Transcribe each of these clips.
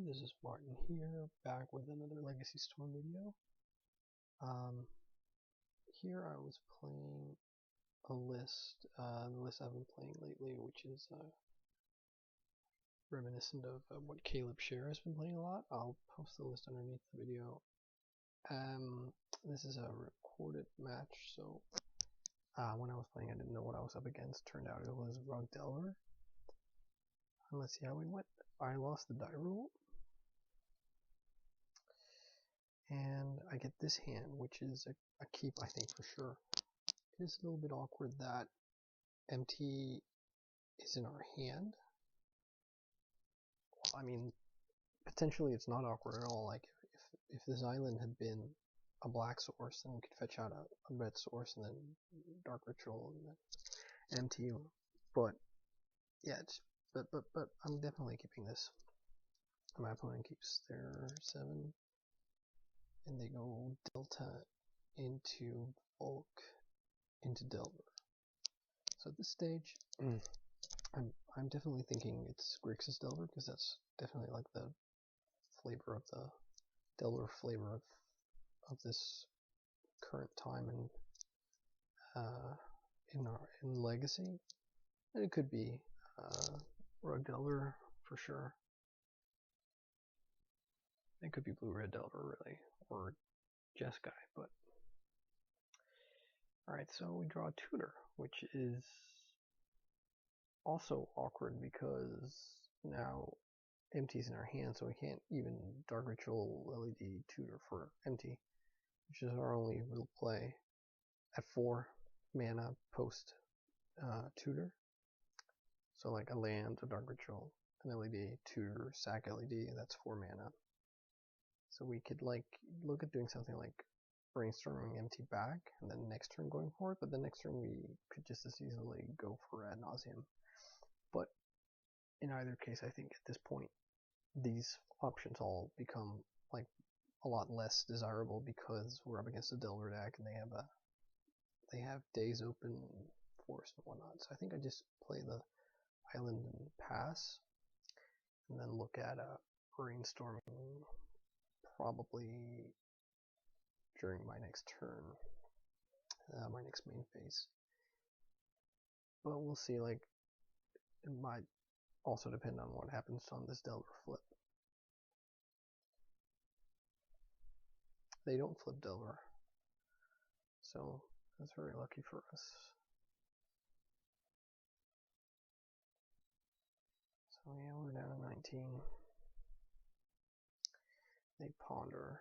this is Martin here, back with another Legacy Storm video. Here I was playing a list, the list I've been playing lately, which is reminiscent of what Caleb Scherer has been playing a lot. I'll post the list underneath the video. This is a recorded match, so when I was playing I didn't know what I was up against. Turned out it was Abrupt Decay. Let's see how we went. I lost the die roll. And I get this hand, which is a keep, I think, for sure. It is a little bit awkward that MT is in our hand. Well, I mean, potentially it's not awkward at all. Like, if this island had been a black source, then we could fetch out a red source and then Dark Ritual and then MT. But yeah, but I'm definitely keeping this. My opponent keeps their 7. And they go Delta into Volk into Delver. So at this stage, I'm definitely thinking it's Grixis Delver, because that's definitely like the flavor of the Delver flavor of this current time in Legacy. And it could be Rogue Delver for sure. It could be Blue Red Delver really, or Jeskai, but alright, so we draw a Tutor, which is also awkward because now MT's in our hand, so we can't even Dark Ritual LED Tutor for MT, which is our only real play at 4 mana post Tutor. So like a land, a Dark Ritual, an LED, Tutor, sack LED, that's 4 mana. So we could like look at doing something like brainstorming MT back, and then next turn going for it, but the next turn we could just as easily go for Ad Nauseam. But in either case, I think at this point, these options all become like a lot less desirable because we're up against a Delver deck and they have days open, forest and whatnot. So I think I just play the island and pass, and then look at brainstorming probably during my next turn, my next main phase. But we'll see, like, it might also depend on what happens on this Delver flip. They don't flip Delver, so that's very lucky for us. So yeah, we're down to 19. They ponder.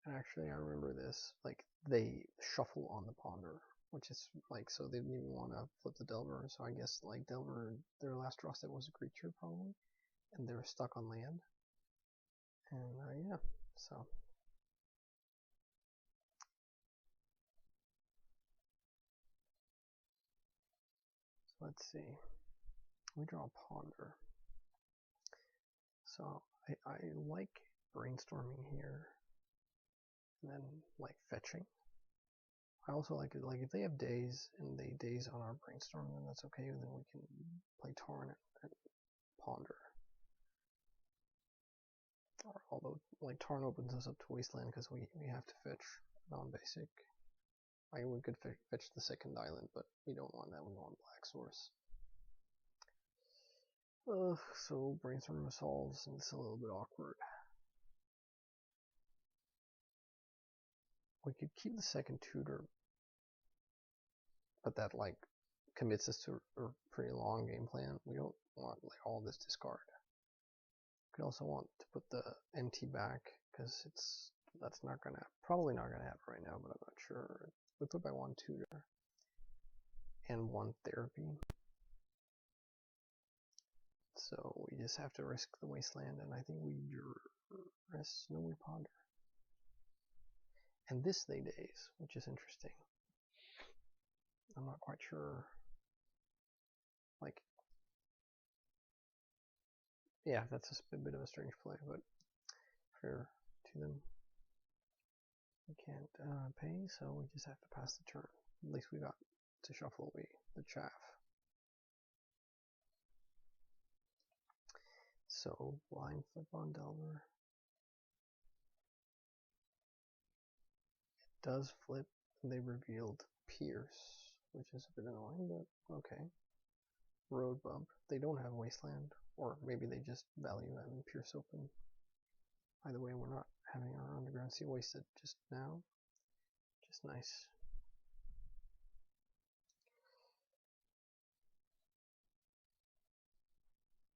And actually, I remember this, like, they shuffle on the ponder, which is, like, so they didn't even want to flip the Delver, so I guess, like, Delver, their last draw set was a creature, probably, and they were stuck on land. And, yeah, so. Let's see. We draw a ponder. So, I like brainstorming here. And then, like, fetching. I also like it, like, if they have days and they days on our brainstorm, then that's okay, then we can play Tarn and ponder. Although, like, Tarn opens us up to Wasteland because we have to fetch non-basic. We could fetch the second island, but we don't want that, we want black source. So brainstorm resolves, and it's a little bit awkward. We could keep the second Tutor, but that like commits us to a pretty long game plan. We don't want like all this discard. We could also want to put the MT back because that's probably not gonna happen right now, but I'm not sure. We put by 1 Tutor and 1 Therapy. So we just have to risk the Wasteland, and I think we Duress, no, we ponder. And this they days, which is interesting. I'm not quite sure. Like, yeah, that's a bit of a strange play, but fair to them. We can't pay, so we just have to pass the turn. At least we got to shuffle the chaff. So, blind flip on Delver. It does flip. They revealed Pierce, which is a bit annoying, but okay. Road bump. They don't have Wasteland, or maybe they just value having Pierce open. Either way, we're not having our Underground Sea wasted just now. Just nice.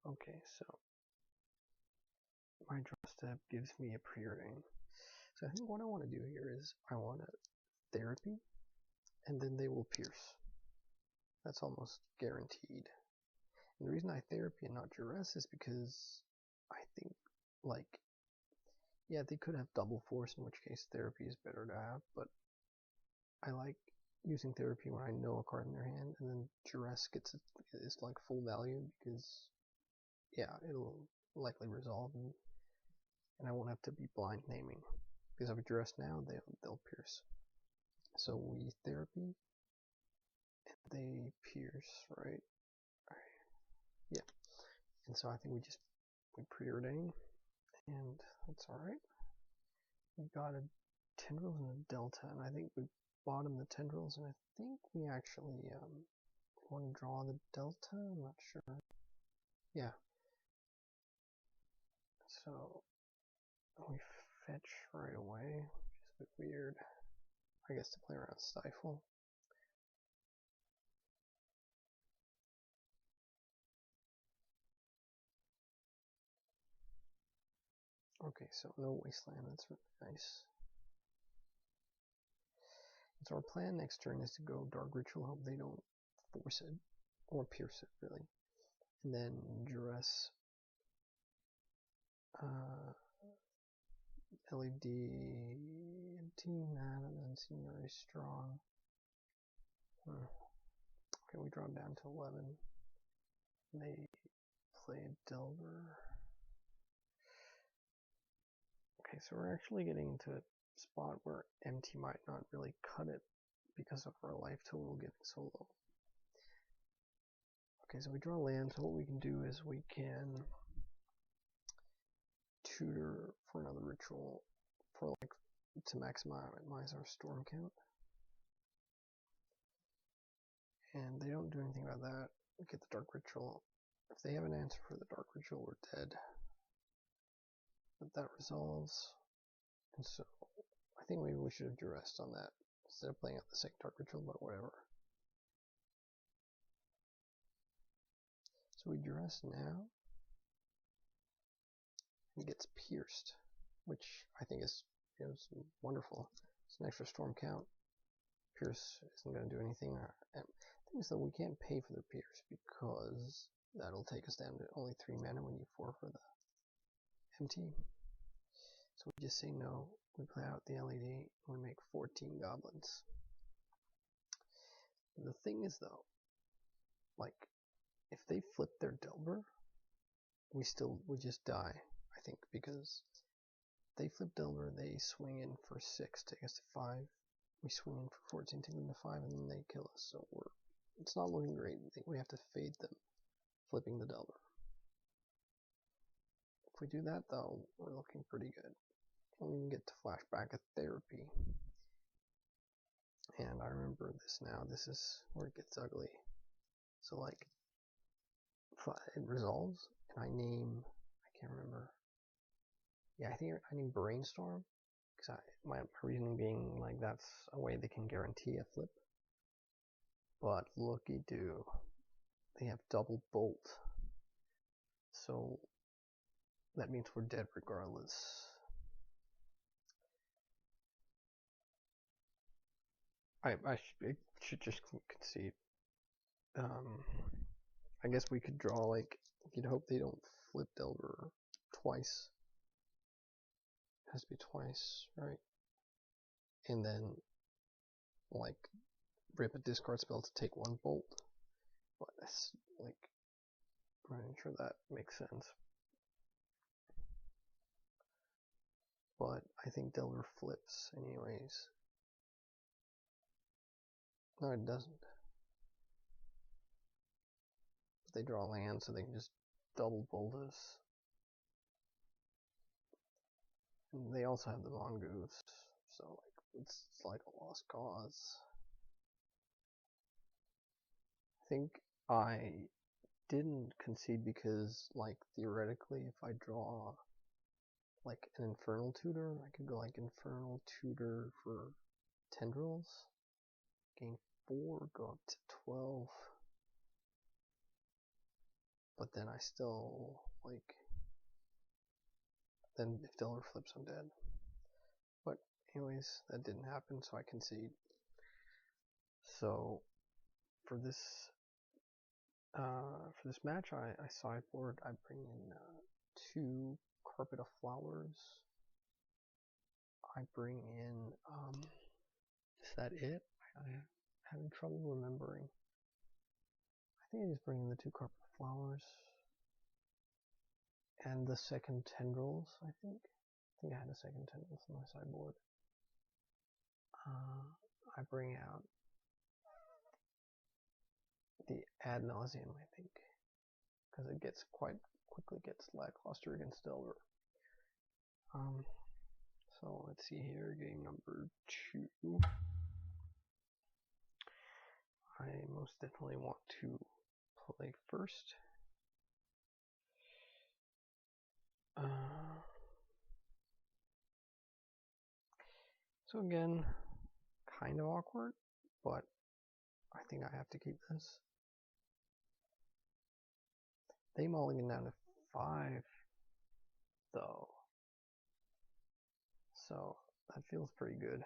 Okay, so my draw step gives me a Preordain. So I think what I want to do here is I want to Therapy, and then they will Pierce. That's almost guaranteed. And the reason I Therapy and not Duress is because I think, like, yeah, they could have double force, in which case Therapy is better to have, but I like using Therapy when I know a card in their hand, and then Duress is like full value because, yeah, it'll likely resolve, and I won't have to be blind naming. Because if I Duress now, they'll Pierce. So we Therapy, and they Pierce, right? Yeah. And so I think we Preordain, and that's alright. We got a Tendrils and a Delta, and I think we bottom the Tendrils, and I think we actually want to draw the Delta. I'm not sure. Yeah. So we fetch right away, which is a bit weird. I guess to play around Stifle. Okay, so no Wasteland, that's really nice. And so our plan next turn is to go Dark Ritual, hope they don't force it, or pierce it, really. And then Duress, LED, nah, that doesn't seem very strong. Okay, we drop down to 11. They play Delver. Okay, so we're actually getting into a spot where MT might not really cut it because of our life total getting so low. Okay, so we draw land, so what we can do is we can tutor for another ritual for like to maximize our storm count. And they don't do anything about that. We get the dark ritual. If they have an answer for the dark ritual, we're dead. But that resolves. And so I think maybe we should have Duress on that instead of playing out the second dark ritual, but whatever. So we Duress now. He gets pierced, which I think is wonderful. It's an extra storm count. Pierce isn't going to do anything. The thing is that we can't pay for the pierce because that'll take us down to only 3 mana when you 4 for the MT. So we just say no. We play out the LED. We make 14 goblins. The thing is though, like, if they flip their Delver, we just die, I think, because they flip Delver, they swing in for 6, take us to 5. We swing in for 14, take them to 5, and then they kill us. So it's not looking great. I think we have to fade them, flipping the Delver. If we do that though, we're looking pretty good. We can get to flashback a Therapy. And I remember this now. This is where it gets ugly. So like, it resolves, and I can't remember. Yeah, I think I name Brainstorm, because my reasoning being like that's a way they can guarantee a flip. But looky-doo, they have double bolt, so that means we're dead regardless. I should just concede. I guess we could draw, like, you'd hope they don't flip Delver twice. It has to be twice, right? And then, like, rip a discard spell to take 1 bolt. But that's, like, I'm not sure that makes sense. But I think Delver flips anyways. No, it doesn't. But they draw land, so they can just double bolt us. And they also have the mongoose, so like it's like a lost cause. I think I didn't concede because, like, theoretically, if I draw like an Infernal Tutor, I could go like Infernal Tutor for Tendrils, gain 4, go up to 12, but then I still, like, then if Delta flips, I'm dead. But anyways, that didn't happen, so I concede. So for this match, I sideboard. I bring in 2 Carpet of Flowers. I bring in is that it? I'm having trouble remembering. I think I just bring in the 2 Carpet of Flowers and the second Tendrils. I think I had a second Tendrils on my sideboard. I bring out the Ad Nauseam, I think, because it gets quite quickly gets lackluster against Delver. So let's see here, game number 2. I most definitely want to play first. So again, kind of awkward, but I think I have to keep this. They mulligan down to 5, though. So that feels pretty good.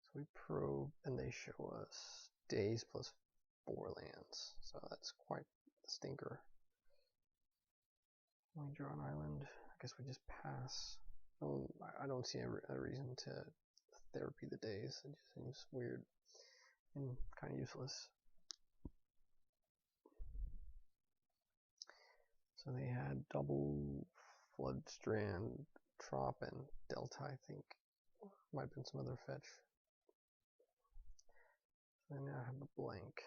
So we probe, and they show us days plus 4 lands. So that's quite a stinker. We draw an island. I guess we just pass. I don't see a reason to therapy the days. It just seems weird and kind of useless. So they had double Flood Strand, Trop, and Delta, I think. Might have been some other fetch. So I now have a blank.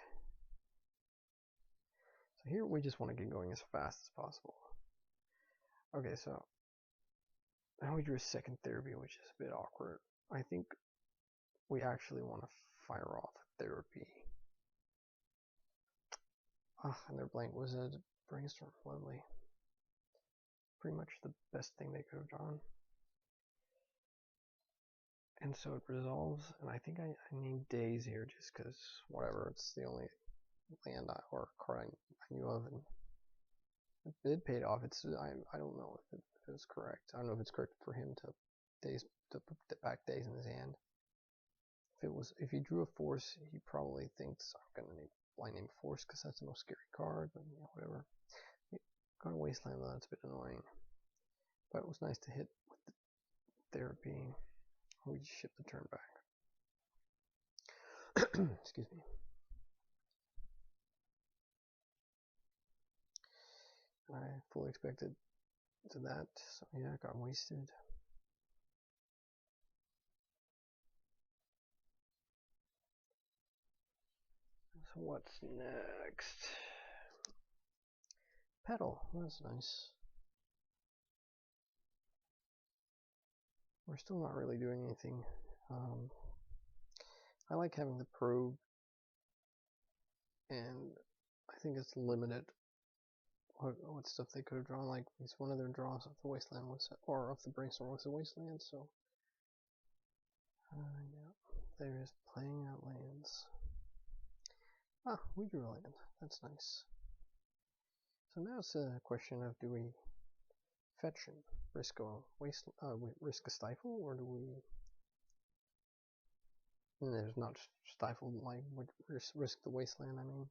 So here we just want to get going as fast as possible. Okay, so now we drew a second therapy, which is a bit awkward. I think we actually want to fire off therapy. And their blank was a Brainstorm. Lovely. Pretty much the best thing they could have drawn. And so it resolves, and I think I named Days here just because, whatever, it's the only land or card I knew of, and it paid off. I don't know if it was correct. I don't know if it's correct for him to put back Days in his hand. If he drew a Force, he probably thinks I'm gonna blind name Force because that's the most scary card. But yeah, whatever. Got a Wasteland though, that's a bit annoying. But it was nice to hit with the therapy. We just ship the turn back. Excuse me. I fully expected to that, so yeah, I got wasted. So what's next? Petal, that's nice. We're still not really doing anything. I like having the probe, and I think it's limited what stuff they could have drawn. Like, it's one of their draws of the Wasteland was, or of the Brainstorm was the Wasteland, so yeah, they're just playing out lands. We drew a land. That's nice. So now it's a question of, do we fetch and risk a stifle, or do we? And there's not stifle, like risk the Wasteland. I mean,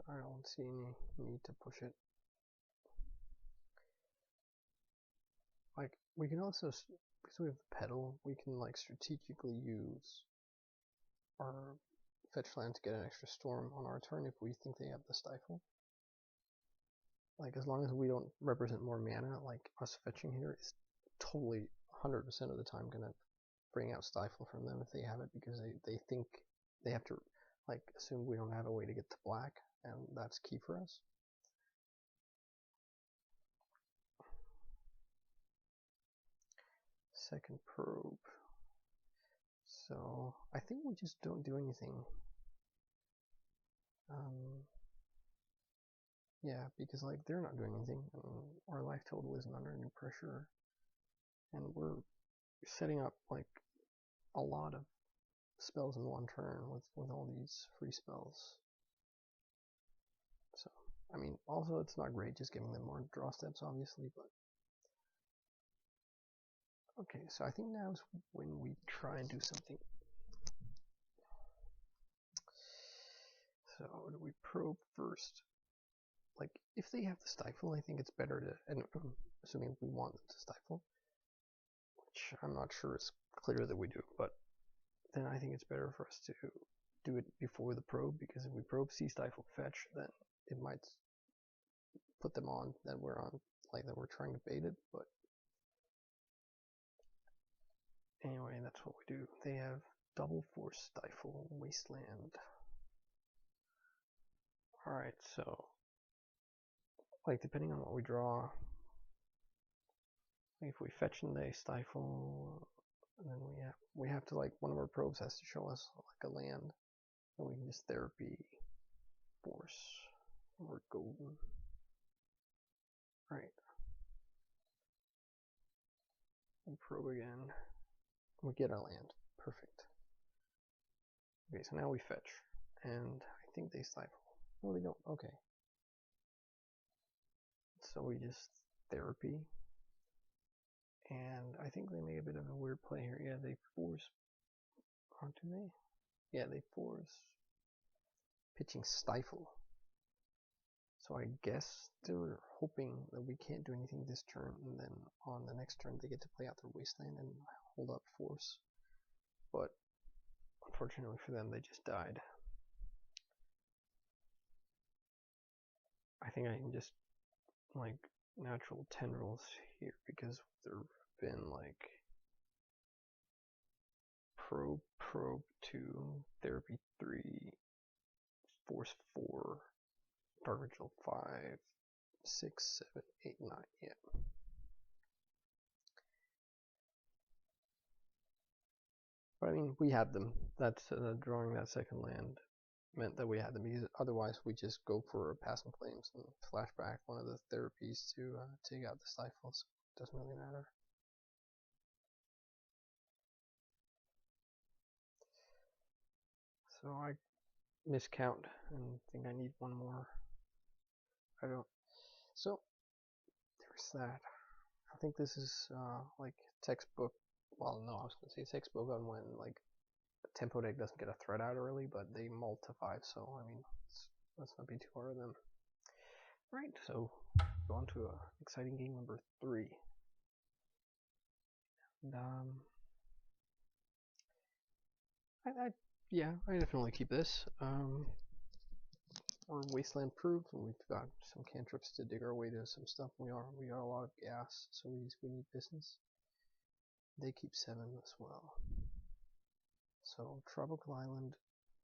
I don't see any need to push it. Like, we can also, because we have the Petal, we can like strategically use our fetch land to get an extra storm on our turn if we think they have the stifle. Like, as long as we don't represent more mana, like us fetching here is totally 100% of the time gonna bring out stifle from them if they have it, because they think they have to like assume we don't have a way to get to black, and that's key for us. second probe. So I think we just don't do anything. Yeah, because like they're not doing anything, and our life total isn't under any pressure, and we're setting up like a lot of spells in one turn with all these free spells. So I mean, also it's not great just giving them more draw steps, obviously, but okay. So I think now is when we try and do something. So do we probe first? Like, if they have the stifle, I think it's better to, and assuming we want them to stifle, which I'm not sure it's clear that we do, but then I think it's better for us to do it before the probe, because if we probe see stifle fetch, then it might put them on that we're on, like that we're trying to bait it, but anyway, that's what we do. They have double force stifle wasteland. Alright, so like depending on what we draw, if we fetch and they stifle, and then we have to, like, one of our probes has to show us like a land, and we can just therapy force or golden. Right. We probe again. We get our land. Perfect. Okay, so now we fetch, and I think they stifle. No, they don't. Okay. So we just therapy, and I think they make a bit of a weird play here. Yeah, they force. Aren't they? Yeah, they force pitching stifle. So I guess they're hoping that we can't do anything this turn, and then on the next turn they get to play out their wasteland and hold up force. But unfortunately for them, they just died. I think I can just like natural tendrils here, because there have been like probe 2, therapy 3, force 4, dark ritual 5, 6, 7, 8, 9. Yeah. But I mean, we had them. That's drawing that second land meant that we had them, because otherwise we just go for passing flames and flash back one of the therapies to take out the stifle, so it doesn't really matter. So I miscount and think I need one more. I don't. So there's that. I think this is like textbook. Well, no, I was gonna say textbook on when like a tempo deck doesn't get a threat out early, but they mull to 5. So I mean, let's not be too hard on them. Right. So go on to exciting game number 3. And, yeah, I definitely keep this. We're wasteland proof, and we've got some cantrips to dig our way to some stuff. We got a lot of gas, so we need business. They keep 7 as well. So Tropical Island,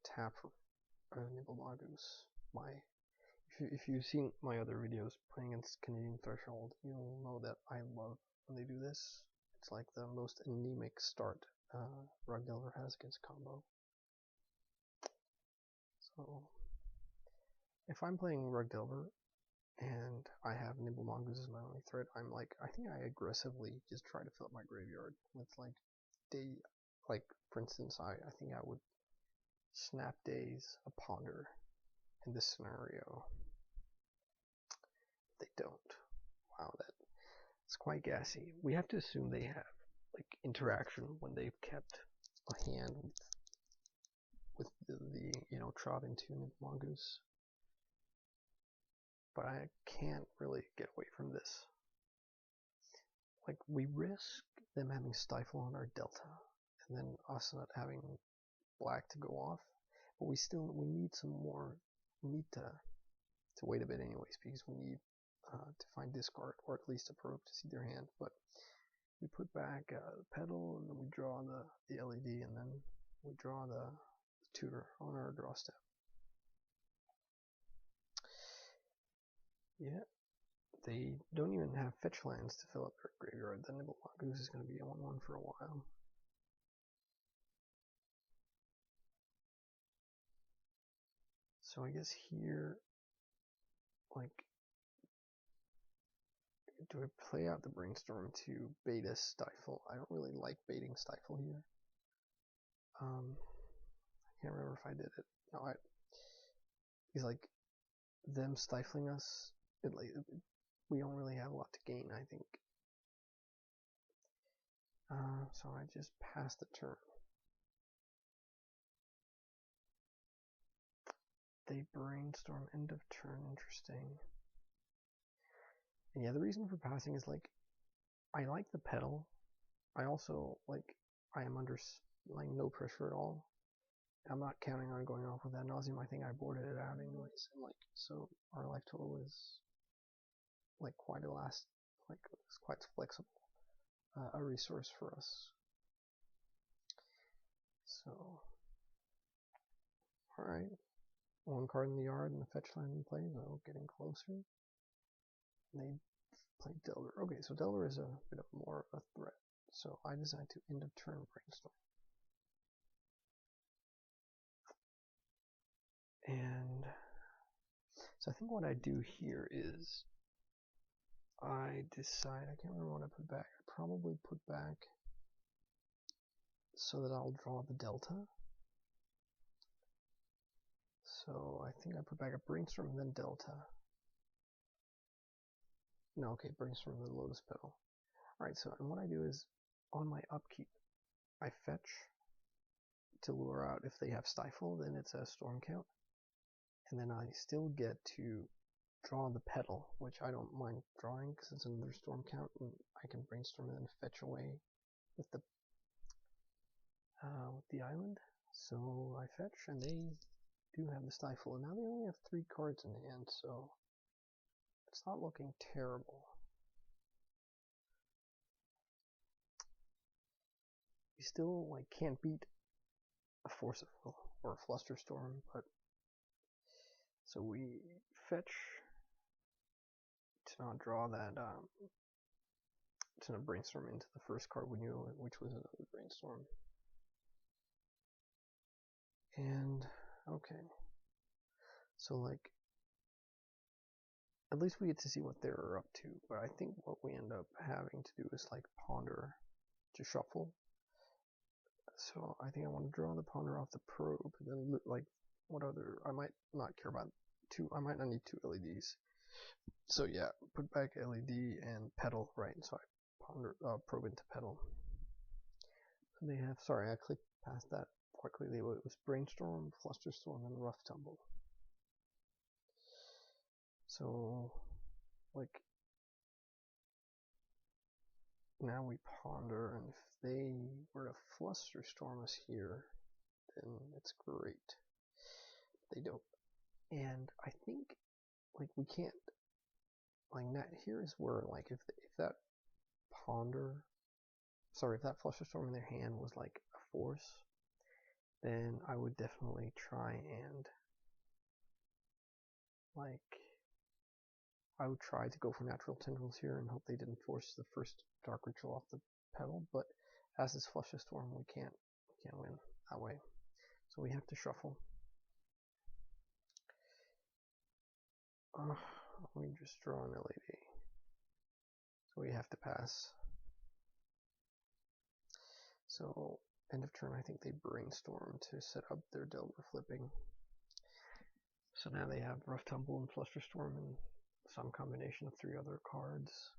tap for Nibble Mongoose. If you've seen my other videos playing against Canadian Threshold, you'll know that I love when they do this. It's like the most anemic start Rug Delver has against combo. So if I'm playing Rug Delver and I have Nimble Mongoose as my only threat, I'm like, I think I aggressively just try to fill up my graveyard with like for instance, I think I would Snap Daze a Ponder in this scenario. They don't. Wow, that's quite gassy. We have to assume they have like interaction when they've kept a hand with the Trov into Nimble Mongoose. But I can't really get away from this. Like, we risk them having stifle on our delta, and then us not having black to go off, but we need some more. We need to wait a bit anyways, because we need to find discard, or at least a probe to see their hand. But we put back the petal, and then we draw the LED, and then we draw the tutor on our draw step. Yeah, they don't even have fetch lands to fill up their graveyard, then Nibble Mongoose is going to be a 1/1 for a while. So I guess here, like, do I play out the Brainstorm to beta Stifle? I don't really like baiting Stifle here. I can't remember if I did it. No, he's like, them stifling us, we don't really have a lot to gain, I think. So I just pass the turn. They Brainstorm end of turn, interesting. And yeah, the reason for passing is like, I like the Petal. I also like, I am under like no pressure at all. I'm not counting on going off with Ad Nauseam. I think I boarded it out anyways, and like, so our life total is like quite elastic, like it's quite flexible, a resource for us. So, all right, one card in the yard and the fetch land in play. So getting closer. They play Delver. Okay, so Delver is a bit of more of a threat. So I decide to end of turn Brainstorm. And so I think what I do here is I decide, I can't remember what I put back. I probably put back so that I'll draw the Delta. So I think I put back a Brainstorm and then Delta. No, okay, Brainstorm and then Lotus Petal. Alright, so and what I do is on my upkeep, I fetch to lure out. If they have Stifle, then it's a Storm count. And then I still get to draw the Petal, which I don't mind drawing because it's another Storm count, and I can Brainstorm and then fetch away with the island. So I fetch, and they do have the Stifle, and now they only have 3 cards in hand, so it's not looking terrible. We still like can't beat a Force of Will or a Flusterstorm, but so we fetch to not draw that to not Brainstorm into the first card we knew, which was another Brainstorm. And okay, so like at least we get to see what they're up to, but I think what we end up having to do is like ponder to shuffle. So I think I want to draw the ponder off the probe, and then like what other, I might not care about I might not need 2 LEDs. So yeah, put back LED and Petal, right? So I ponder probe into Petal. And they have, sorry, I clicked past that quite quickly. It was Brainstorm, Flusterstorm, and Rough Tumble. So like now we ponder, and if they were to Flusterstorm us here, then it's great. They don't, and I think like we can't, like that. Here's where like if that ponder, sorry, if that Flusterstorm in their hand was like a force, then I would definitely try and like I would try to go for natural tendrils here and hope they didn't force the first Dark Ritual off the Petal, but as this Flusterstorm, we can't win that way. So we have to shuffle. Let me just draw an LED. So we have to pass. So end of turn, I think they Brainstorm to set up their Delver flipping. So now they have Rough Tumble and Flusterstorm and some combination of 3 other cards.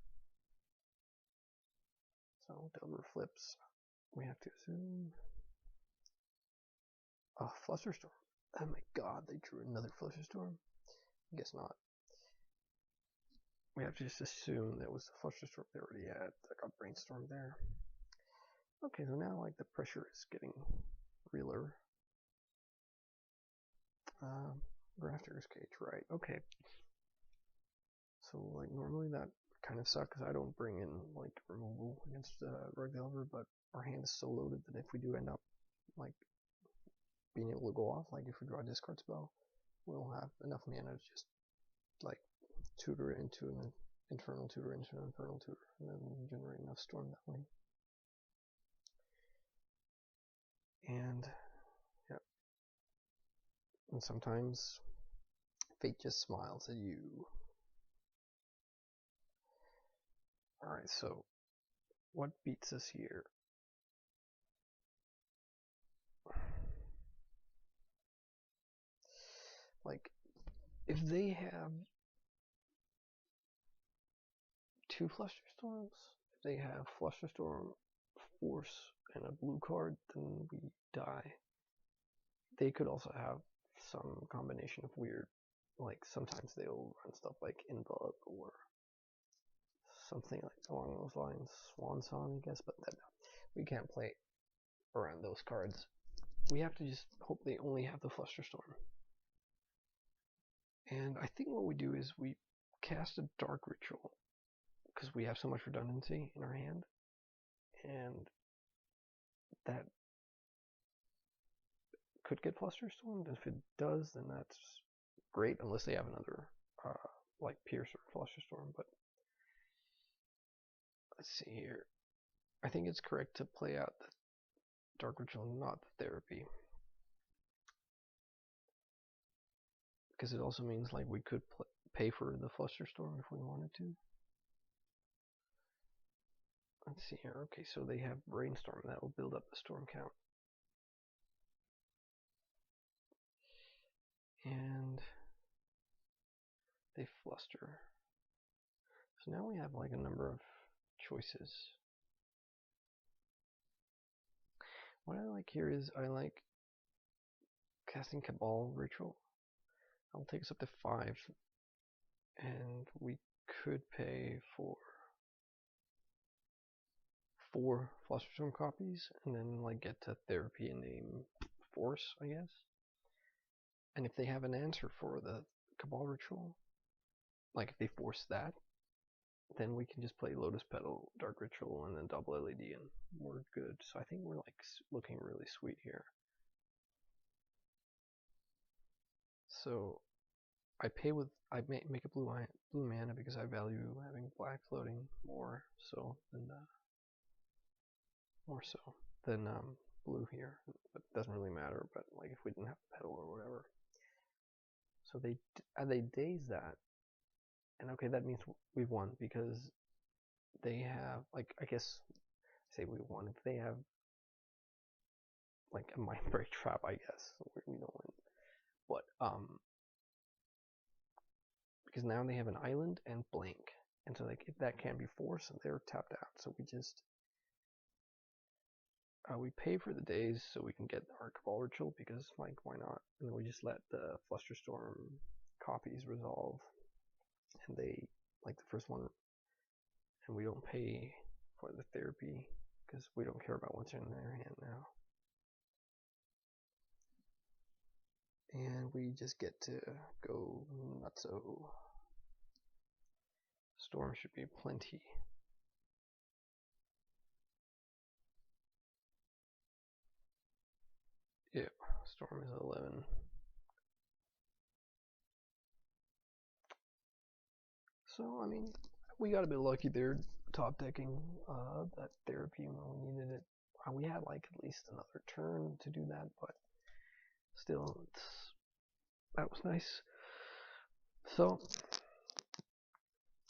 So Delver flips. We have to assume. Oh, Flusterstorm. Oh my god, they drew another Flusterstorm? I guess not. We have to just assume that was the Flusterstorm they already had that got Brainstorm there. Okay, so now like the pressure is getting realer. Grafter's Cage, right, okay. So like normally that kind of sucks because I don't bring in like removal against Rogue Delver, but our hand is so loaded that if we do end up like being able to go off, like if we draw a discard spell, we'll have enough mana to just like tutor it into an Infernal Tutor into Infernal Tutor, and then generate enough Storm that way. And yeah, and sometimes fate just smiles at you. Alright, so what beats us here? Like, if they have 2 Flusterstorms, if they have Flusterstorm, Force, and a blue card, then we die. They could also have some combination of weird, like sometimes they'll run stuff like Invuln or something like along those lines, Swan Song, I guess, but then we can't play around those cards. We have to just hope they only have the Flusterstorm. And I think what we do is we cast a Dark Ritual, because we have so much redundancy in our hand, and that could get Flusterstormed. If it does, then that's great, unless they have another like Pierce or Flusterstorm. But let's see here. I think it's correct to play out the Dark Ritual, not the Therapy, because it also means like we could pay for the Flusterstorm if we wanted to. Let's see here. Okay, so they have Brainstorm. That will build up the storm count. And they Fluster. So now we have like a number of choices. What I like here is I like casting Cabal Ritual. That'll take us up to 5. And we could pay for 4 Flusterstorm copies, and then like get to Therapy and name Force, I guess. And if they have an answer for the Cabal Ritual, like if they force that, then we can just play Lotus Petal, Dark Ritual, and then double LED, and we're good. So I think we're like looking really sweet here. So I make a blue mana because I value having black floating more so than blue here. But it doesn't really matter. But like if we didn't have Petal or whatever, so they daze that, and okay, that means we've won because they have like I guess say we won if they have like a Mind Break Trap. I guess we don't win, but because now they have an island and blank, and so like if that can't be forced, they're tapped out. So we just we pay for the days so we can get our Cabal Ritual because like why not? And then we just let the Flusterstorm copies resolve, and they like the first one, and we don't pay for the Therapy because we don't care about what's in their hand now. And we just get to go nutso. Storm should be plenty. Yeah, Storm is 11. So, I mean, we got a bit lucky there, top decking that Therapy when we needed it. We had like at least another turn to do that, but still, that was nice. So,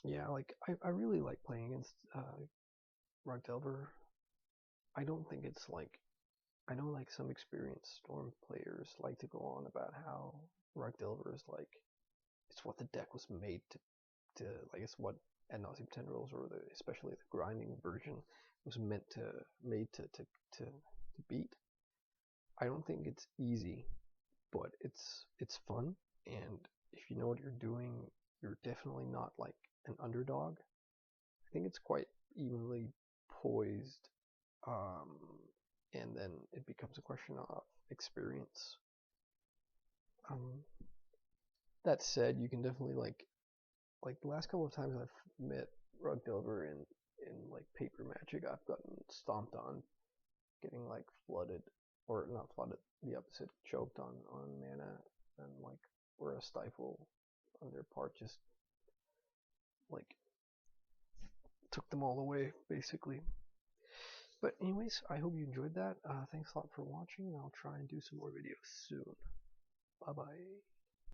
yeah, like I really like playing against Rug Delver. I don't think it's like, I know like some experienced Storm players like to go on about how Rug Delver is like, it's what the deck was made to like, it's what Ad Nauseam Tendrils or especially the grinding version was made to beat. I don't think it's easy, but it's fun, and if you know what you're doing, you're definitely not like an underdog. I think it's quite evenly poised, and then it becomes a question of experience. That said, you can definitely like the last couple of times I've met Rug Delver in like paper Magic, I've gotten stomped on, getting like flooded, or not flooded, the opposite, choked on mana, and like or a stifle on their part, just like took them all away, basically. But anyways, I hope you enjoyed that. Thanks a lot for watching, and I'll try and do some more videos soon. Bye bye.